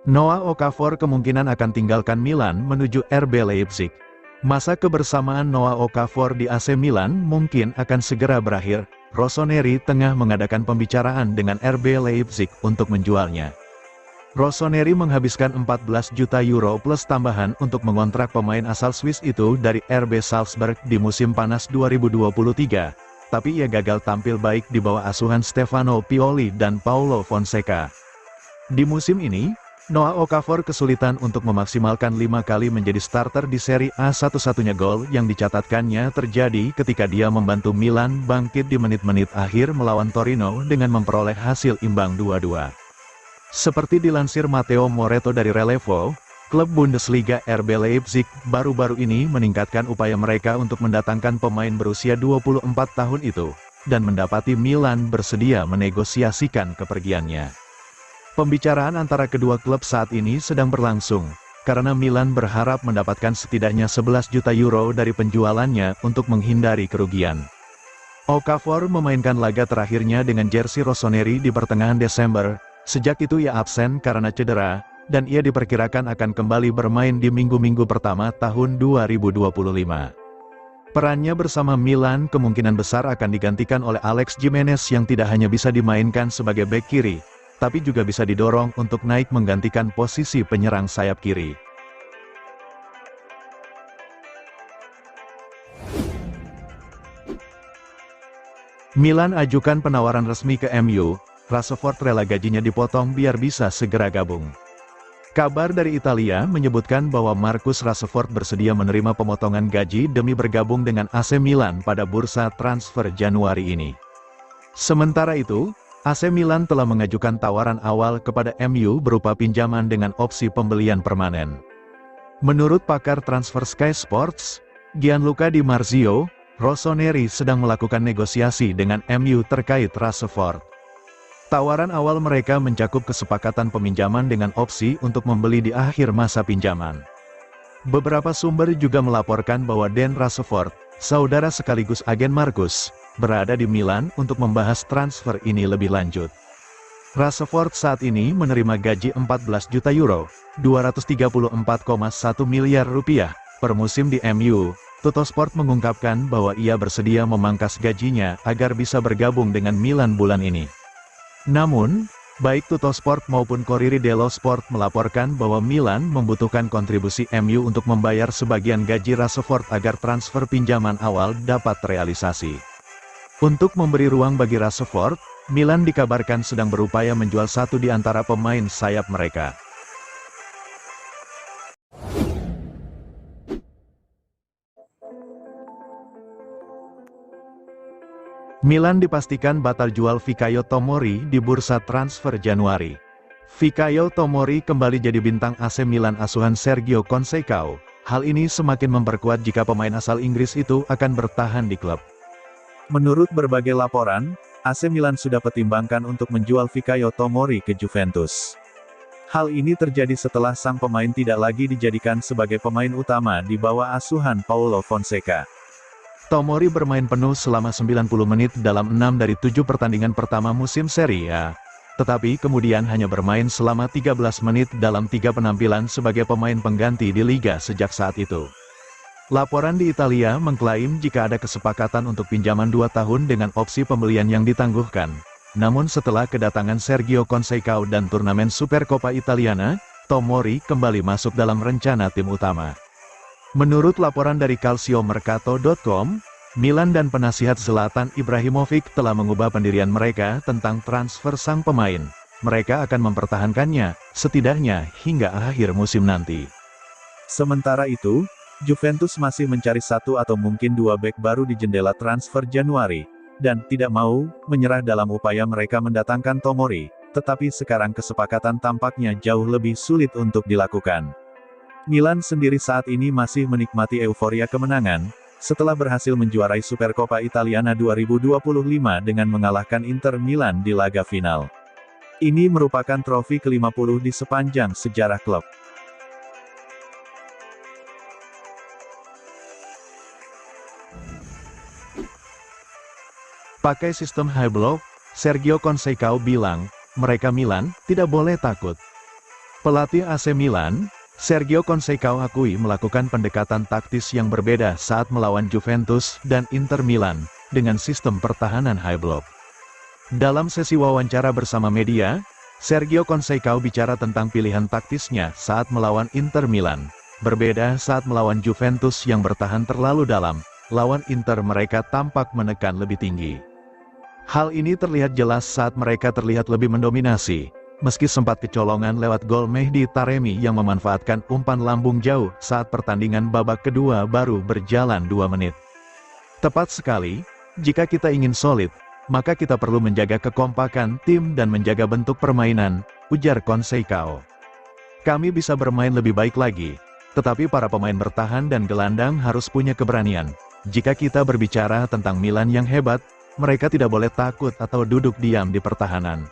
Noah Okafor kemungkinan akan tinggalkan Milan menuju RB Leipzig. Masa kebersamaan Noah Okafor di AC Milan mungkin akan segera berakhir. Rossoneri tengah mengadakan pembicaraan dengan RB Leipzig untuk menjualnya. Rossoneri menghabiskan 14 juta euro plus tambahan untuk mengontrak pemain asal Swiss itu dari RB Salzburg di musim panas 2023, tapi ia gagal tampil baik di bawah asuhan Stefano Pioli dan Paulo Fonseca. Di musim ini, Noah Okafor kesulitan untuk memaksimalkan 5 kali menjadi starter di Serie A. Satu-satunya gol yang dicatatkannya terjadi ketika dia membantu Milan bangkit di menit-menit akhir melawan Torino dengan memperoleh hasil imbang 2-2. Seperti dilansir Matteo Moretto dari Relevo, klub Bundesliga RB Leipzig baru-baru ini meningkatkan upaya mereka untuk mendatangkan pemain berusia 24 tahun itu, dan mendapati Milan bersedia menegosiasikan kepergiannya. Pembicaraan antara kedua klub saat ini sedang berlangsung, karena Milan berharap mendapatkan setidaknya 11 juta euro dari penjualannya untuk menghindari kerugian. Okafor memainkan laga terakhirnya dengan jersey Rossoneri di pertengahan Desember, sejak itu ia absen karena cedera, dan ia diperkirakan akan kembali bermain di minggu-minggu pertama tahun 2025. Perannya bersama Milan kemungkinan besar akan digantikan oleh Alex Jimenez yang tidak hanya bisa dimainkan sebagai bek kiri, tapi juga bisa didorong untuk naik menggantikan posisi penyerang sayap kiri. Milan ajukan penawaran resmi ke MU, Rashford rela gajinya dipotong biar bisa segera gabung. Kabar dari Italia menyebutkan bahwa Marcus Rashford bersedia menerima pemotongan gaji demi bergabung dengan AC Milan pada bursa transfer Januari ini. Sementara itu, AC Milan telah mengajukan tawaran awal kepada MU berupa pinjaman dengan opsi pembelian permanen. Menurut pakar transfer Sky Sports, Gianluca Di Marzio, Rossoneri sedang melakukan negosiasi dengan MU terkait Rashford. Tawaran awal mereka mencakup kesepakatan peminjaman dengan opsi untuk membeli di akhir masa pinjaman. Beberapa sumber juga melaporkan bahwa Dan Rashford, saudara sekaligus agen Marcus, berada di Milan untuk membahas transfer ini lebih lanjut. Rashford saat ini menerima gaji 14 juta euro, 234,1 miliar rupiah, per musim di MU. Tuttosport mengungkapkan bahwa ia bersedia memangkas gajinya agar bisa bergabung dengan Milan bulan ini. Namun, baik Tuttosport maupun Corriere dello Sport melaporkan bahwa Milan membutuhkan kontribusi MU untuk membayar sebagian gaji Rashford agar transfer pinjaman awal dapat terrealisasi. Untuk memberi ruang bagi Rashford, Milan dikabarkan sedang berupaya menjual satu di antara pemain sayap mereka. Milan dipastikan batal jual Fikayo Tomori di bursa transfer Januari. Fikayo Tomori kembali jadi bintang AC Milan asuhan Sergio Conceição. Hal ini semakin memperkuat jika pemain asal Inggris itu akan bertahan di klub. Menurut berbagai laporan, AC Milan sudah pertimbangkan untuk menjual Fikayo Tomori ke Juventus. Hal ini terjadi setelah sang pemain tidak lagi dijadikan sebagai pemain utama di bawah asuhan Paulo Fonseca. Tomori bermain penuh selama 90 menit dalam 6 dari 7 pertandingan pertama musim Serie A, tetapi kemudian hanya bermain selama 13 menit dalam 3 penampilan sebagai pemain pengganti di Liga sejak saat itu. Laporan di Italia mengklaim jika ada kesepakatan untuk pinjaman 2 tahun dengan opsi pembelian yang ditangguhkan. Namun setelah kedatangan Sergio Conceição dan turnamen Supercoppa Italiana, Tomori kembali masuk dalam rencana tim utama. Menurut laporan dari calciomercato.com, Milan dan penasihat Zlatan Ibrahimovic telah mengubah pendirian mereka tentang transfer sang pemain. Mereka akan mempertahankannya, setidaknya hingga akhir musim nanti. Sementara itu, Juventus masih mencari 1 atau mungkin 2 bek baru di jendela transfer Januari, dan tidak mau menyerah dalam upaya mereka mendatangkan Tomori, tetapi sekarang kesepakatan tampaknya jauh lebih sulit untuk dilakukan. Milan sendiri saat ini masih menikmati euforia kemenangan, setelah berhasil menjuarai Supercoppa Italiana 2025 dengan mengalahkan Inter Milan di laga final. Ini merupakan trofi ke-50 di sepanjang sejarah klub. Pakai sistem high block, Sergio Conceição bilang, mereka Milan, tidak boleh takut. Pelatih AC Milan, Sergio Conceição akui melakukan pendekatan taktis yang berbeda saat melawan Juventus dan Inter Milan, dengan sistem pertahanan high block. Dalam sesi wawancara bersama media, Sergio Conceição bicara tentang pilihan taktisnya saat melawan Inter Milan. Berbeda saat melawan Juventus yang bertahan terlalu dalam, lawan Inter mereka tampak menekan lebih tinggi. Hal ini terlihat jelas saat mereka terlihat lebih mendominasi, meski sempat kecolongan lewat gol Mehdi Taremi yang memanfaatkan umpan lambung jauh saat pertandingan babak kedua baru berjalan 2 menit. Tepat sekali, jika kita ingin solid, maka kita perlu menjaga kekompakan tim dan menjaga bentuk permainan, ujar Conceição. Kami bisa bermain lebih baik lagi, tetapi para pemain bertahan dan gelandang harus punya keberanian. Jika kita berbicara tentang Milan yang hebat, mereka tidak boleh takut atau duduk diam di pertahanan.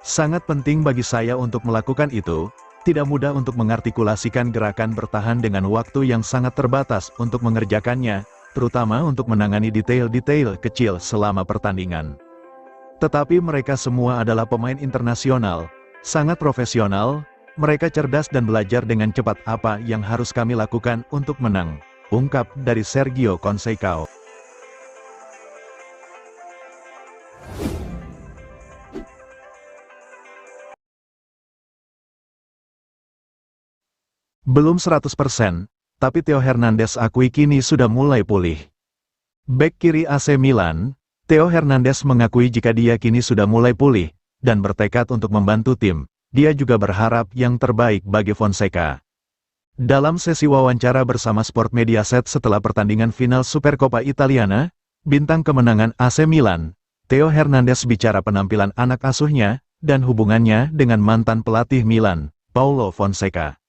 Sangat penting bagi saya untuk melakukan itu, tidak mudah untuk mengartikulasikan gerakan bertahan dengan waktu yang sangat terbatas untuk mengerjakannya, terutama untuk menangani detail-detail kecil selama pertandingan. Tetapi mereka semua adalah pemain internasional, sangat profesional, mereka cerdas dan belajar dengan cepat apa yang harus kami lakukan untuk menang, ungkap dari Sergio Conceição. Belum 100%, tapi Theo Hernandez akui kini sudah mulai pulih. Bek kiri AC Milan, Theo Hernandez mengakui jika dia kini sudah mulai pulih, dan bertekad untuk membantu tim. Dia juga berharap yang terbaik bagi Fonseca. Dalam sesi wawancara bersama Sport Mediaset setelah pertandingan final Supercoppa Italiana, bintang kemenangan AC Milan, Theo Hernandez bicara penampilan anak asuhnya, dan hubungannya dengan mantan pelatih Milan, Paulo Fonseca.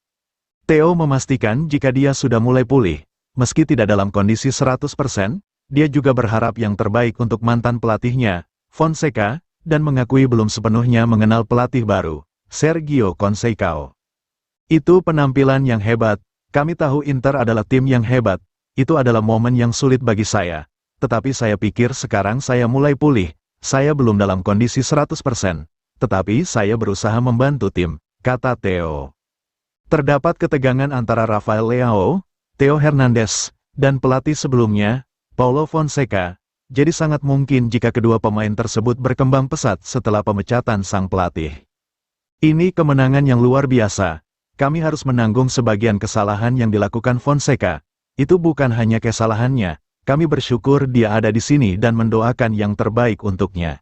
Theo memastikan jika dia sudah mulai pulih, meski tidak dalam kondisi 100%, dia juga berharap yang terbaik untuk mantan pelatihnya, Fonseca, dan mengakui belum sepenuhnya mengenal pelatih baru, Sergio Conceição. Itu penampilan yang hebat, kami tahu Inter adalah tim yang hebat, itu adalah momen yang sulit bagi saya, tetapi saya pikir sekarang saya mulai pulih, saya belum dalam kondisi 100%, tetapi saya berusaha membantu tim, kata Theo. Terdapat ketegangan antara Rafael Leao, Theo Hernandez, dan pelatih sebelumnya, Paulo Fonseca, jadi sangat mungkin jika kedua pemain tersebut berkembang pesat setelah pemecatan sang pelatih. Ini kemenangan yang luar biasa, kami harus menanggung sebagian kesalahan yang dilakukan Fonseca, itu bukan hanya kesalahannya, kami bersyukur dia ada di sini dan mendoakan yang terbaik untuknya.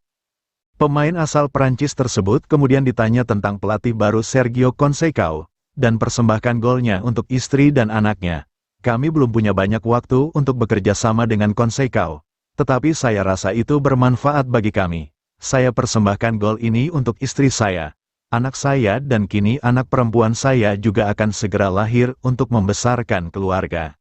Pemain asal Prancis tersebut kemudian ditanya tentang pelatih baru Sergio Conceição, dan persembahkan golnya untuk istri dan anaknya. Kami belum punya banyak waktu untuk bekerja sama dengan Conceição, tetapi saya rasa itu bermanfaat bagi kami. Saya persembahkan gol ini untuk istri saya, anak saya dan kini anak perempuan saya juga akan segera lahir untuk membesarkan keluarga.